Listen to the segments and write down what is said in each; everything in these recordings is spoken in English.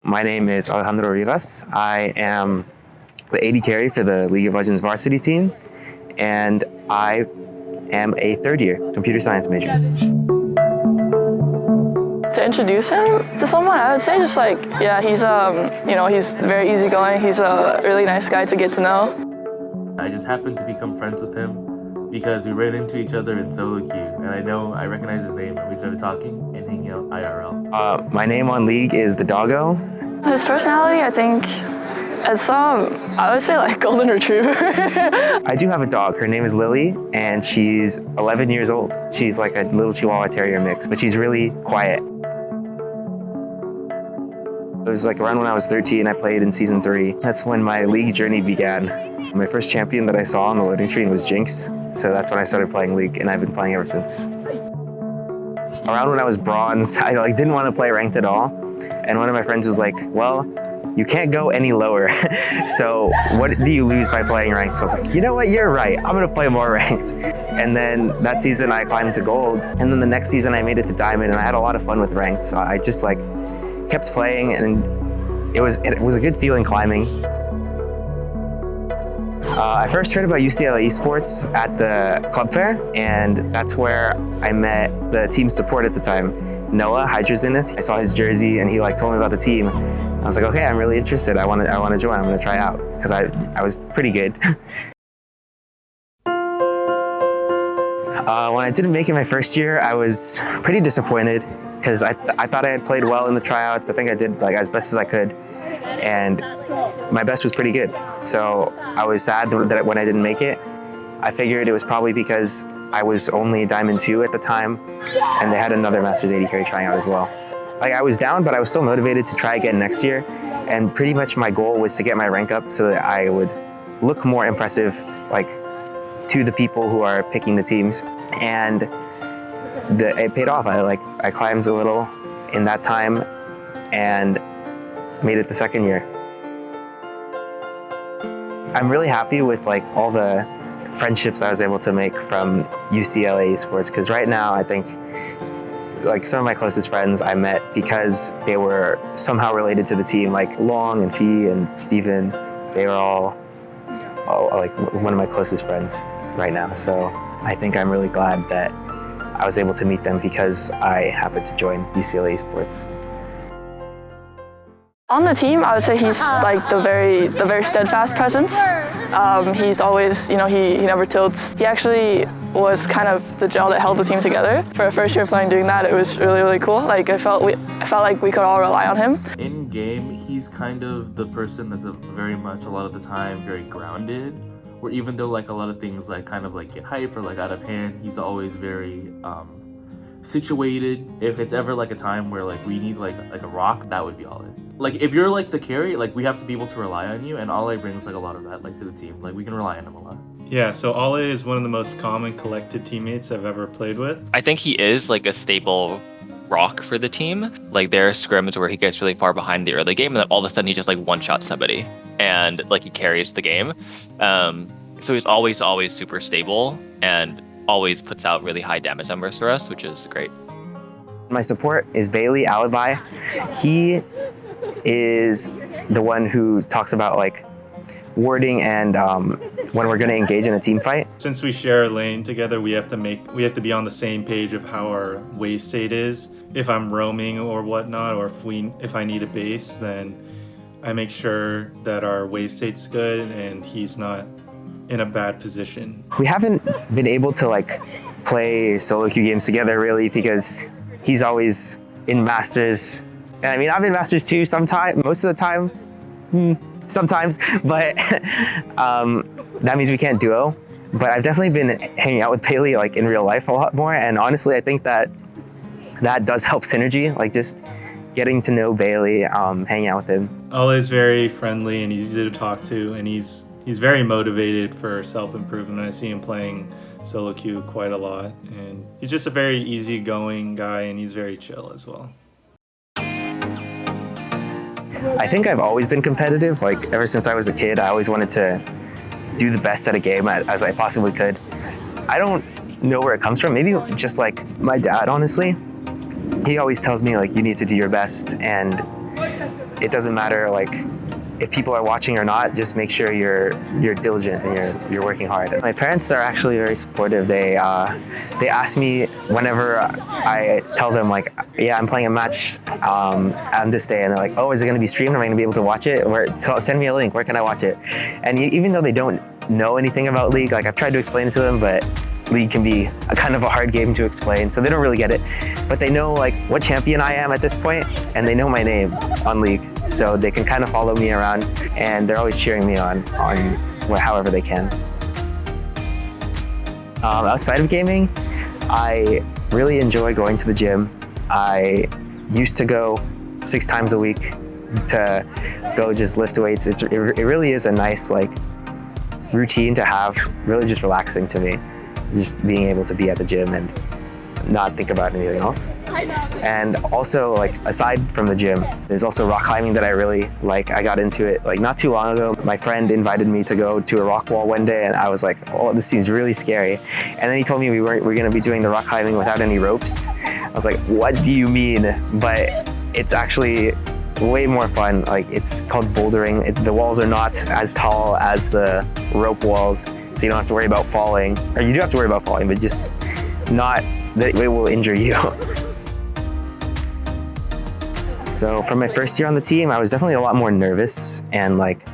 My name is Ale Rivas. I am the AD carry for the League of Legends Varsity team, and I am a third-year computer science major. To introduce him to someone, I would say just like, yeah, he's he's very easygoing. He's a really nice guy to get to know. I just happened to become friends with him because we ran into each other in solo queue, and I recognize his name, and we started talking and hanging out IRL. My name on League is the Doggo. His personality, I think, is I would say like golden retriever. I do have a dog. Her name is Lily, and she's 11 years old. She's like a little Chihuahua Terrier mix, but she's really quiet. It was like around when I was 13, I played in season 3. That's when my League journey began. My first champion that I saw on the loading screen was Jinx, so that's when I started playing League, and I've been playing ever since. Around when I was bronze, I didn't want to play ranked at all, and one of my friends was like, well, you can't go any lower, so what do you lose by playing ranked? So I was like, you know what, you're right, I'm gonna play more ranked. And then that season I climbed to gold, and then the next season I made it to diamond, and I had a lot of fun with ranked, so I just kept playing, and it was a good feeling climbing. I first heard about UCLA Esports at the club fair, and that's where I met the team support at the time, Noah Hydrazenith. I saw his jersey, and he told me about the team. I was like, okay, I'm really interested. I want to join. I'm going to try out because I was pretty good. When I didn't make it my first year, I was pretty disappointed because I thought I had played well in the tryouts. I think I did as best as I could, and my best was pretty good. So I was sad that when I didn't make it. I figured it was probably because I was only Diamond 2 at the time, and they had another Masters AD carry trying out as well. I was down, but I was still motivated to try again next year, and pretty much my goal was to get my rank up so that I would look more impressive to the people who are picking the teams, and it paid off. I climbed a little in that time and made it the second year. I'm really happy with all the friendships I was able to make from UCLA Esports, because right now I think some of my closest friends I met because they were somehow related to the team, like Long and Fee and Steven. They were all one of my closest friends right now. So I think I'm really glad that I was able to meet them because I happened to join UCLA Esports. On the team, I would say he's the very steadfast presence. He's always, he never tilts. He actually was kind of the gel that held the team together. For a first year playing doing that, it was really, really cool. I felt like we could all rely on him. In game, he's kind of the person that's very much a lot of the time very grounded. Where even though a lot of things get hype or out of hand, he's always very situated. If it's ever a time where we need a rock, that would be Ale. If you're the carry, we have to be able to rely on you, and Ale brings a lot of that to the team. We can rely on him a lot. Yeah, so Ale is one of the most common collected teammates I've ever played with. I think he is a staple rock for the team. There are scrims where he gets really far behind the early game, and then all of a sudden he just one-shot somebody, and he carries the game. So he's always super stable and always puts out really high damage numbers for us, which is great. My support is Bailey Alibye. He is the one who talks about wording and when we're going to engage in a team fight. Since we share a lane together, we have to be on the same page of how our wave state is. If I'm roaming or whatnot, or if I need a base, then I make sure that our wave state's good and he's not in a bad position. We haven't been able to play solo queue games together really because he's always in Masters. And I mean, I'm in Masters too sometimes, most of the time, sometimes, but that means we can't duo. But I've definitely been hanging out with Bailey in real life a lot more, and honestly I think that does help synergy, just getting to know Bailey, hanging out with him. Ale is very friendly and easy to talk to, and he's very motivated for self-improvement. I see him playing solo queue quite a lot, and he's just a very easygoing guy, and he's very chill as well. I think I've always been competitive. Ever since I was a kid, I always wanted to do the best at a game as I possibly could. I don't know where it comes from. Maybe just my dad, honestly. He always tells me you need to do your best, and it doesn't matter like if people are watching or not, just make sure you're diligent and you're working hard. My parents are actually very supportive. They ask me whenever I tell them like, yeah, I'm playing a match on this day, and they're like, oh, is it going to be streamed? Am I going to be able to watch it? Send me a link. Where can I watch it? And even though they don't know anything about League, like I've tried to explain it to them, but League can be a kind of a hard game to explain, so they don't really get it. But they know like what champion I am at this point, and they know my name on League, so they can kind of follow me around, and they're always cheering me on however they can. Outside of gaming, I really enjoy going to the gym. I used to go 6 times a week to go just lift weights. It really is a nice like routine to have, really just relaxing to me. Just being able to be at the gym and not think about anything else. And also, like, aside from the gym, there's also rock climbing that I really like. I got into it like not too long ago. My friend invited me to go to a rock wall one day, and I was like, oh, this seems really scary. And then he told me we're gonna be doing the rock climbing without any ropes. I was like, what do you mean? But it's actually way more fun. Like, it's called bouldering. The walls are not as tall as the rope walls, so you don't have to worry about falling. Or you do have to worry about falling, but just not that it will injure you. So for my first year on the team, I was definitely a lot more nervous and like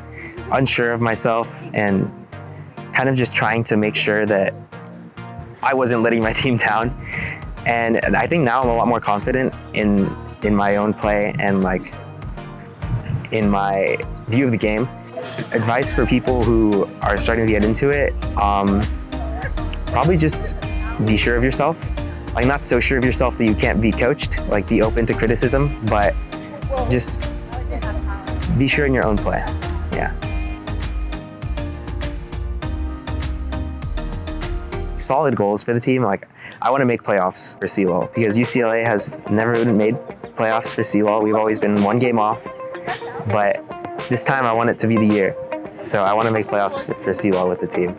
unsure of myself, and kind of just trying to make sure that I wasn't letting my team down. And I think now I'm a lot more confident in my own play and like in my view of the game. Advice for people who are starting to get into it, probably just be sure of yourself. Like, not so sure of yourself that you can't be coached, like be open to criticism, but just be sure in your own play. Yeah. Solid goals for the team. Like, I want to make playoffs for CLOL because UCLA has never made playoffs for CLOL. We've always been one game off, but this time I want it to be the year. So I want to make playoffs for CLOL with the team.